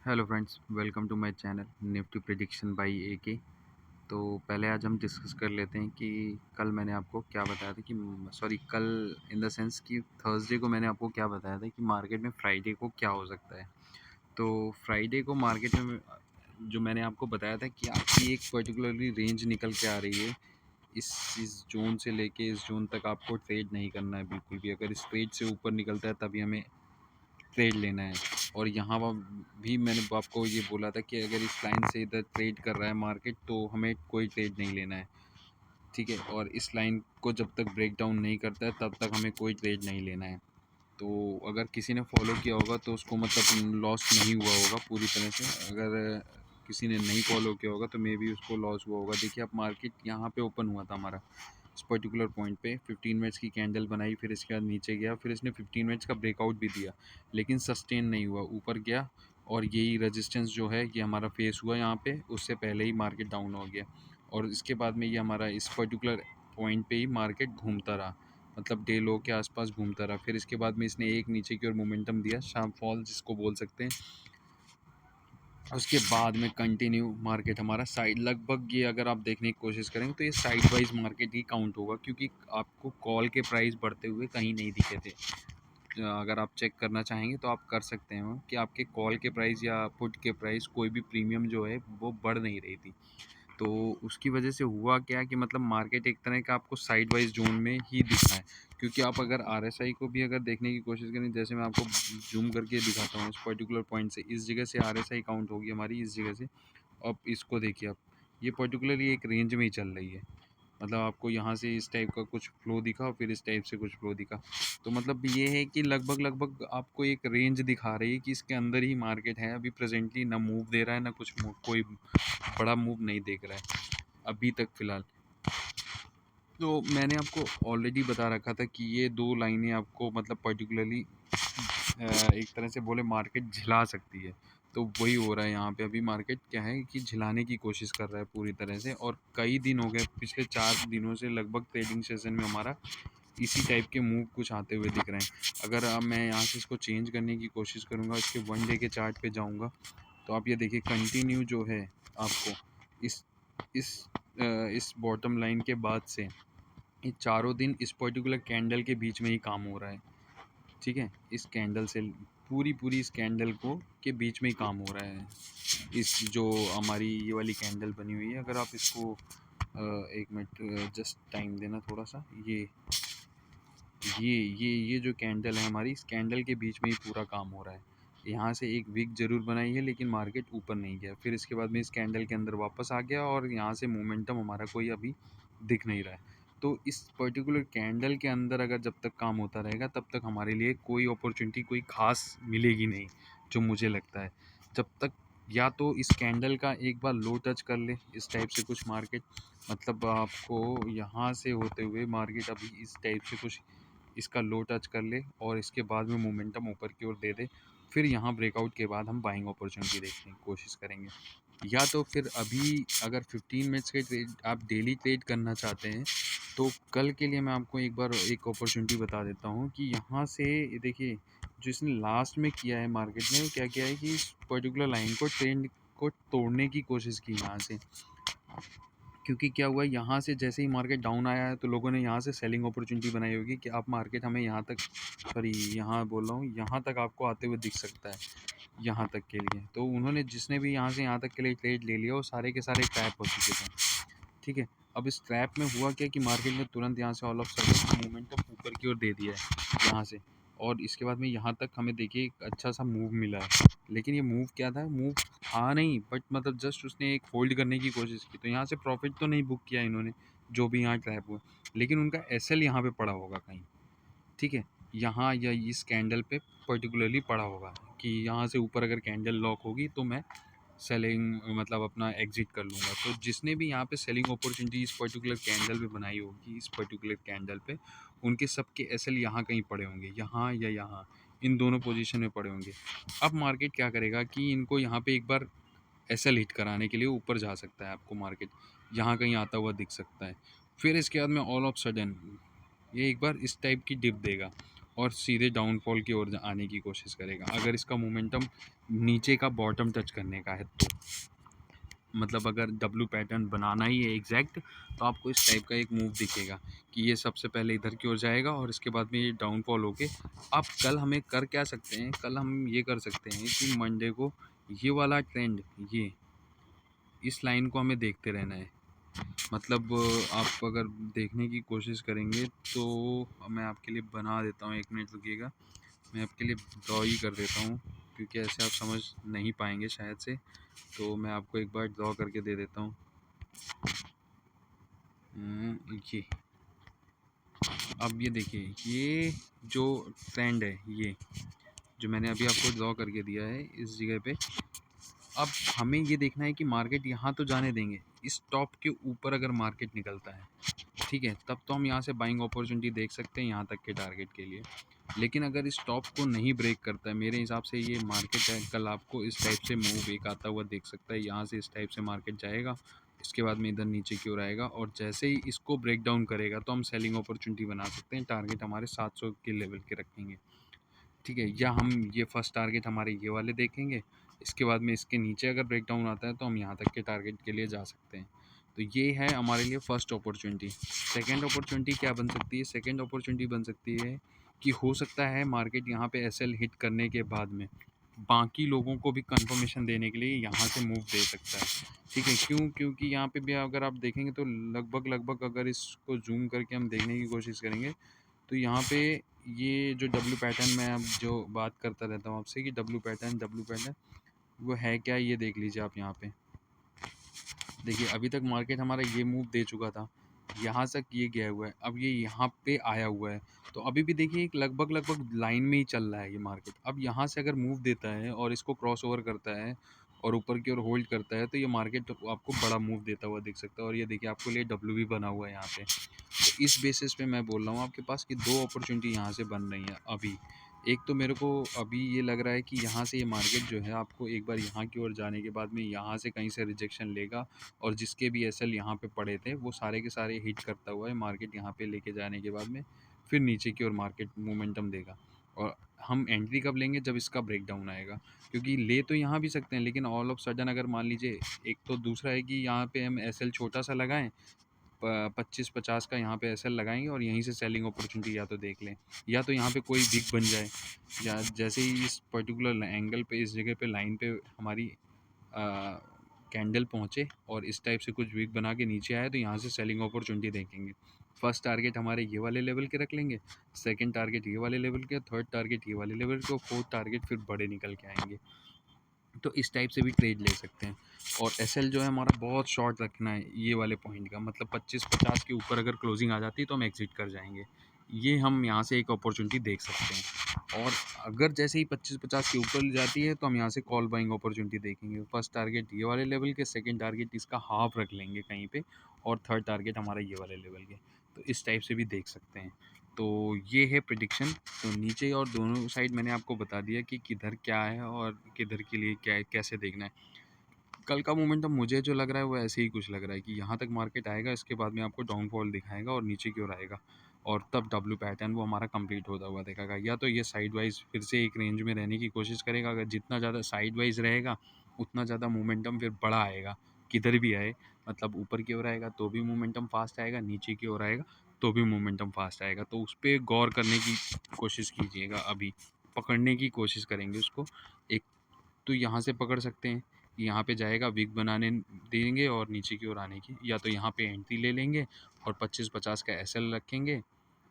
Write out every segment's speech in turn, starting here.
Hello friends, welcome to my channel Nifty prediction by AK. तो पहले आज हम डिस्कस कर लेते हैं कि कल मैंने आपको क्या बताया था कि कल इन द सेंस कि थर्सडे को मैंने आपको क्या बताया था कि मार्केट में फ्राइडे को क्या हो सकता है। तो फ्राइडे को मार्केट में जो मैंने आपको बताया था कि आपकी एक पर्टिकुलरली रेंज निकल के आ रही है। इस जोन से लेके इस जोन तक आपको ट्रेड नहीं करना है बिल्कुल भी। अगर इस ट्रेड से ऊपर निकलता है तभी हमें ट्रेड लेना है। और यहाँ भी मैंने आपको ये बोला था कि अगर इस लाइन से इधर ट्रेड कर रहा है मार्केट तो हमें कोई ट्रेड नहीं लेना है, ठीक है। और इस लाइन को जब तक ब्रेक डाउन नहीं करता है तब तक हमें कोई ट्रेड नहीं लेना है। तो अगर किसी ने फॉलो किया होगा तो उसको मतलब लॉस नहीं हुआ होगा पूरी तरह से। अगर किसी ने नहीं फॉलो किया होगा तो मे बी उसको लॉस हुआ होगा। देखिए, अब मार्केट यहाँ पे ओपन हुआ था हमारा इस पर्टिकुलर पॉइंट पे 15 मिनट्स की कैंडल बनाई, फिर इसके बाद नीचे गया, फिर इसने 15 मिनट्स का ब्रेकआउट भी दिया लेकिन सस्टेन नहीं हुआ, ऊपर गया। और यही रेजिस्टेंस जो है ये हमारा फेस हुआ यहाँ पे, उससे पहले ही मार्केट डाउन हो गया। और इसके बाद में ये हमारा इस पर्टिकुलर पॉइंट पे ही मार्केट घूमता रहा, मतलब डे लो के आसपास घूमता रहा। फिर इसके बाद में इसने एक नीचे की ओर मोमेंटम दिया, शाम फॉल जिसको बोल सकते हैं। उसके बाद में कंटिन्यू मार्केट हमारा साइड, लगभग ये अगर आप देखने की कोशिश करेंगे तो ये साइड वाइज मार्केट ही काउंट होगा, क्योंकि आपको कॉल के प्राइस बढ़ते हुए कहीं नहीं दिखे थे। अगर आप चेक करना चाहेंगे तो आप कर सकते हैं कि आपके कॉल के प्राइस या पुट के प्राइस कोई भी प्रीमियम जो है वो बढ़ नहीं रही थी। तो उसकी वजह से हुआ क्या कि मतलब मार्केट एक तरह का आपको साइड वाइज जोन में ही दिखा है। क्योंकि आप अगर आरएसआई को भी अगर देखने की कोशिश करें, जैसे मैं आपको जूम करके दिखाता हूँ इस पर्टिकुलर पॉइंट से, इस जगह से आरएसआई काउंट होगी हमारी इस जगह से। अब इसको देखिए, आप ये पर्टिकुलरली एक रेंज में ही चल रही है। मतलब आपको यहाँ से इस टाइप का कुछ फ्लो दिखा और फिर इस टाइप से कुछ फ्लो दिखा। तो मतलब ये है कि लगभग लगभग आपको एक रेंज दिखा रही है कि इसके अंदर ही मार्केट है अभी प्रेजेंटली। ना मूव दे रहा है, ना कुछ मूव, कोई बड़ा मूव नहीं देख रहा है अभी तक फ़िलहाल। तो मैंने आपको ऑलरेडी बता रखा था कि ये दो लाइनें आपको मतलब पर्टिकुलरली एक तरह से बोले मार्केट झिला सकती है। तो वही हो रहा है यहाँ पे। अभी मार्केट क्या है कि झिलाने की कोशिश कर रहा है पूरी तरह से, और कई दिन हो गए, पिछले 4 दिनों से लगभग ट्रेडिंग सेशन में हमारा इसी टाइप के मूव कुछ आते हुए दिख रहे हैं। अगर अब मैं यहाँ से इसको चेंज करने की कोशिश करूँगा, इसके 1 डे के चार्ट पे जाऊँगा, तो आप ये देखिए कंटिन्यू जो है आपको इस इस इस बॉटम लाइन के बाद से ये चारों दिन इस पर्टिकुलर कैंडल के बीच में ही काम हो रहा है, ठीक है। इस कैंडल से पूरी इस कैंडल को के बीच में ही काम हो रहा है। इस जो हमारी ये वाली कैंडल बनी हुई है, अगर आप इसको एक मिनट जस्ट टाइम देना थोड़ा सा। ये जो कैंडल है हमारी, इस कैंडल के बीच में ही पूरा काम हो रहा है। यहाँ से एक विक ज़रूर बनाई है लेकिन मार्केट ऊपर नहीं गया, फिर इसके बाद में इस कैंडल के अंदर वापस आ गया और यहाँ से मोमेंटम हमारा कोई अभी दिख नहीं रहा है। तो इस पर्टिकुलर कैंडल के अंदर अगर जब तक काम होता रहेगा तब तक हमारे लिए कोई अपॉर्चुनिटी कोई ख़ास मिलेगी नहीं, जो मुझे लगता है। जब तक या तो इस कैंडल का एक बार लो टच कर ले इस टाइप से कुछ मार्केट, मतलब आपको यहाँ से होते हुए मार्केट अभी इस टाइप से कुछ इसका लो टच कर ले और इसके बाद में मोमेंटम ऊपर की ओर दे दे, फिर यहाँ ब्रेकआउट के बाद हम बाइंग अपॉर्चुनिटी देखने की कोशिश करेंगे। या तो फिर अभी अगर 15 मिनट्स के ट्रेड आप डेली ट्रेड करना चाहते हैं तो कल के लिए मैं आपको एक बार एक अपॉर्चुनिटी बता देता हूँ कि यहाँ से देखिए, जो इसने लास्ट में किया है मार्केट ने, क्या किया है कि इस पर्टिकुलर लाइन को, ट्रेंड को तोड़ने की कोशिश की यहाँ से। क्योंकि क्या हुआ, यहाँ से जैसे ही मार्केट डाउन आया है तो लोगों ने यहाँ से सेलिंग अपॉर्चुनिटी बनाई होगी कि आप मार्केट हमें यहाँ तक, यहाँ बोल रहा हूँ, यहाँ तक आपको आते हुए दिख सकता है, यहाँ तक के लिए। तो उन्होंने जिसने भी यहाँ से यहाँ तक के लिए ट्रेड ले लिया वो सारे के सारे ट्रैप हो चुके थे, ठीक है। अब इस ट्रैप में हुआ क्या कि मार्केट ने तुरंत यहाँ से ऑल ऑफ सडन मोमेंटम ऊपर की ओर दे दिया है यहाँ से, और इसके बाद में यहाँ तक हमें देखिए एक अच्छा सा मूव मिला है। लेकिन ये मूव क्या था, मूव था नहीं, बट मतलब जस्ट उसने एक होल्ड करने की कोशिश की। तो यहाँ से प्रॉफिट तो नहीं बुक किया इन्होंने, जो भी यहाँ ट्रैप हुआ, लेकिन उनका एसएल यहाँ पे पड़ा होगा कहीं, ठीक है। यहाँ या इस कैंडल पे पर्टिकुलरली पड़ा होगा कि यहाँ से ऊपर अगर कैंडल लॉक होगी तो मैं सेलिंग मतलब अपना एग्जिट कर लूँगा। तो जिसने भी यहाँ पे सेलिंग अपॉर्चुनिटी इस पर्टिकुलर कैंडल पे बनाई होगी, इस पर्टिकुलर कैंडल पे, उनके सबके एसएल यहाँ कहीं पड़े होंगे, यहाँ या यहाँ, इन दोनों पोजीशन में पड़े होंगे। अब मार्केट क्या करेगा कि इनको यहाँ पे एक बार एसएल हिट कराने के लिए ऊपर जा सकता है, आपको मार्केट यहाँ कहीं आता हुआ दिख सकता है। फिर इसके बाद में ऑल ऑफ सडन ये एक बार इस टाइप की डिप देगा, और सीधे डाउनफॉल की ओर आने की कोशिश करेगा अगर इसका मोमेंटम नीचे का बॉटम टच करने का है तो। मतलब अगर डब्लू पैटर्न बनाना ही है एग्जैक्ट, तो आपको इस टाइप का एक मूव दिखेगा कि ये सबसे पहले इधर की ओर जाएगा और इसके बाद में ये डाउनफॉल होके। अब कल हमें कर क्या सकते हैं, कल हम ये कर सकते हैं कि मंडे को ये वाला ट्रेंड, ये इस लाइन को हमें देखते रहना है। मतलब आप अगर देखने की कोशिश करेंगे तो मैं आपके लिए बना देता हूँ, 1 मिनट रुकिएगा, मैं आपके लिए ड्रॉ ही कर देता हूँ क्योंकि ऐसे आप समझ नहीं पाएंगे शायद से। तो मैं आपको एक बार ड्रॉ करके दे देता हूँ। ये अब ये देखिए, ये जो ट्रेंड है, ये जो मैंने अभी आपको ड्रॉ करके दिया है इस जगह पे, अब हमें ये देखना है कि मार्केट यहाँ तो जाने देंगे, इस टॉप के ऊपर अगर मार्केट निकलता है, ठीक है, तब तो हम यहाँ से बाइंग अपॉर्चुनिटी देख सकते हैं यहाँ तक के टारगेट के लिए। लेकिन अगर इस टॉप को नहीं ब्रेक करता है, मेरे हिसाब से ये मार्केट है कल आपको इस टाइप से मूव एक आता हुआ देख सकता है। यहाँ से इस टाइप से मार्केट जाएगा, इसके बाद में इधर नीचे की ओर आएगा और जैसे ही इसको ब्रेक डाउन करेगा तो हम सेलिंग अपॉर्चुनिटी बना सकते हैं। टारगेट हमारे 700 के लेवल के रखेंगे, ठीक है, या हम ये फर्स्ट टारगेट हमारे ये वाले देखेंगे, इसके बाद में इसके नीचे अगर ब्रेक डाउन आता है तो हम यहाँ तक के टारगेट के लिए जा सकते हैं। तो ये है हमारे लिए फर्स्ट अपॉर्चुनिटी। सेकंड अपॉर्चुनिटी क्या बन सकती है, सेकंड अपॉर्चुनिटी बन सकती है कि हो सकता है मार्केट यहाँ पे एसएल हिट करने के बाद में बाकी लोगों को भी कंफर्मेशन देने के लिए यहाँ से मूव दे सकता है, ठीक है। क्यों? क्योंकि यहाँ पे भी अगर आप देखेंगे तो लगभग लगभग अगर इसको जूम करके हम देखने की कोशिश करेंगे तो यहाँ पे ये जो डब्ल्यू पैटर्न, मैं अब जो बात करता रहता हूँ आपसे कि डब्ल्यू पैटर्न वो है क्या, ये देख लीजिए आप। यहाँ पे देखिए अभी तक मार्केट हमारा ये मूव दे चुका था, यहाँ तक ये गया हुआ है, अब ये यहाँ पे आया हुआ है। तो अभी भी देखिए एक लगभग लगभग लाइन में ही चल रहा है ये मार्केट। अब यहाँ से अगर मूव देता है और इसको क्रॉस ओवर करता है और ऊपर की ओर होल्ड करता है तो ये मार्केट आपको बड़ा मूव देता हुआ दिख सकता है। और ये देखिए आपको लिए डब्ल्यू भी बना हुआ है यहाँ पे। तो इस बेसिस पे मैं बोल रहा हूँ आपके पास कि दो अपॉर्चुनिटी यहाँ से बन रही हैं अभी। एक तो मेरे को अभी ये लग रहा है कि यहाँ से ये मार्केट जो है आपको एक बार यहाँ की ओर जाने के बाद में यहाँ से कहीं से रिजेक्शन लेगा और जिसके भी एसएल यहाँ पे पड़े थे वो सारे के सारे हिट करता हुआ है मार्केट यहाँ पे लेके जाने के बाद में फिर नीचे की ओर मार्केट मोमेंटम देगा। और हम एंट्री कब लेंगे, जब इसका ब्रेकडाउन आएगा। क्योंकि ले तो यहाँ भी सकते हैं लेकिन ऑल ऑफ सडन अगर मान लीजिए, एक तो दूसरा है कि यहाँ पे हम एसएल छोटा सा लगाएं, 25-50 का यहाँ पे एसएल लगाएंगे और यहीं से सेलिंग अपॉर्चुनिटी या तो देख लें, या तो यहाँ पे कोई विक बन जाए, या जैसे ही इस पर्टिकुलर एंगल पे इस जगह पे लाइन पे हमारी कैंडल पहुँचे और इस टाइप से कुछ विक बना के नीचे आए तो यहाँ से सेलिंग अपॉर्चुनिटी देखेंगे। फर्स्ट टारगेट हमारे ये वाले लेवल के रख लेंगे, सेकंड टारगेट ये वाले लेवल के, थर्ड टारगेट ये वाले लेवल के और फोर्थ टारगेट फिर बड़े निकल के आएंगे। तो इस टाइप से भी ट्रेड ले सकते हैं। और एसएल जो है हमारा बहुत शॉर्ट रखना है ये वाले पॉइंट का, मतलब 25-50 के ऊपर अगर क्लोजिंग आ जाती है तो हम एग्जिट कर जाएंगे। ये हम यहाँ से एक अपॉर्चुनिटी देख सकते हैं। और अगर जैसे ही 25-50 के ऊपर जाती है तो हम यहाँ से कॉल बाइंग अपॉर्चुनिटी देखेंगे। फर्स्ट टारगेट ये वाले लेवल के, सेकंड टारगेट इसका हाफ रख लेंगे कहीं पे, और थर्ड टारगेट हमारा ये वाले लेवल के। तो इस टाइप से भी देख सकते हैं। तो ये है प्रिडिक्शन। तो नीचे और दोनों साइड मैंने आपको बता दिया कि किधर क्या है और किधर के लिए क्या है, कैसे देखना है। कल का मोमेंटम मुझे जो लग रहा है वो ऐसे ही कुछ लग रहा है कि यहाँ तक मार्केट आएगा, इसके बाद में आपको डाउनफॉल दिखाएगा और नीचे की ओर आएगा, और तब डब्ल्यू पैटर्न वो हमारा कंप्लीट होता हुआ दिखेगा। या तो ये साइड वाइज फिर से एक रेंज में रहने की कोशिश करेगा, अगर जितना ज़्यादा साइड वाइज रहेगा उतना ज़्यादा मोमेंटम फिर बड़ा आएगा, किधर भी आए। मतलब ऊपर की ओर आएगा तो भी मोमेंटम फास्ट आएगा, नीचे की ओर आएगा तो भी मोमेंटम फास्ट आएगा। तो उस पर गौर करने की कोशिश कीजिएगा। अभी पकड़ने की कोशिश करेंगे उसको। एक तो यहाँ से पकड़ सकते हैं, यहाँ पे जाएगा विक बनाने देंगे और नीचे की ओर आने की, या तो यहाँ पे एंट्री ले लेंगे और 25-50 का एसएल रखेंगे,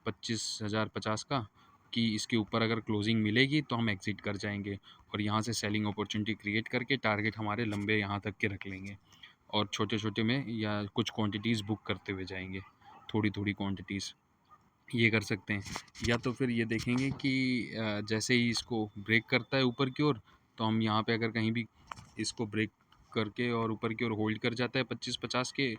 25,050 का, कि इसके ऊपर अगर क्लोजिंग मिलेगी तो हम एग्जिट कर जाएंगे और यहाँ से सेलिंग अपॉर्चुनिटी क्रिएट करके टारगेट हमारे लंबे यहाँ तक के रख लेंगे और छोटे छोटे में या कुछ क्वांटिटीज़ बुक करते हुए जाएंगे, थोड़ी थोड़ी क्वांटिटीज़। ये कर सकते हैं। या तो फिर ये देखेंगे कि जैसे ही इसको ब्रेक करता है ऊपर की ओर, तो हम यहाँ पे अगर कहीं भी इसको ब्रेक करके और ऊपर की ओर होल्ड कर जाता है 25-50 के,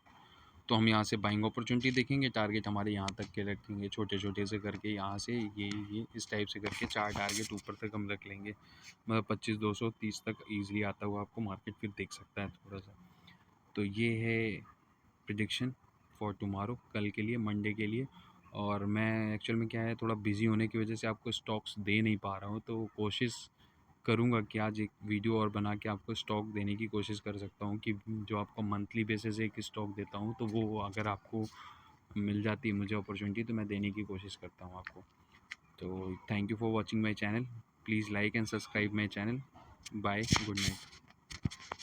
तो हम यहाँ से बाइंग अपॉर्चुनिटी देखेंगे। टारगेट हमारे यहाँ तक के रखेंगे, छोटे छोटे से करके यहाँ से ये इस टाइप से करके 4 टारगेट ऊपर तक हम रख लेंगे। मतलब 25-230 तक ईजिली आता हुआ आपको मार्केट फिर देख सकता है थोड़ा सा। तो ये है प्रिडिक्शन फॉर टुमारो, कल के लिए, मंडे के लिए। और मैं एक्चुअल में क्या है, थोड़ा बिज़ी होने की वजह से आपको स्टॉक्स दे नहीं पा रहा हूँ, तो कोशिश करूँगा कि आज एक वीडियो और बना के आपको स्टॉक देने की कोशिश कर सकता हूँ, कि जो आपको मंथली बेसिस एक स्टॉक देता हूँ, तो वो अगर आपको मिल जाती है मुझे अपॉर्चुनिटी, तो मैं देने की कोशिश करता हूँ आपको। तो thank you for watching my channel, please like and subscribe my channel. Bye, good night.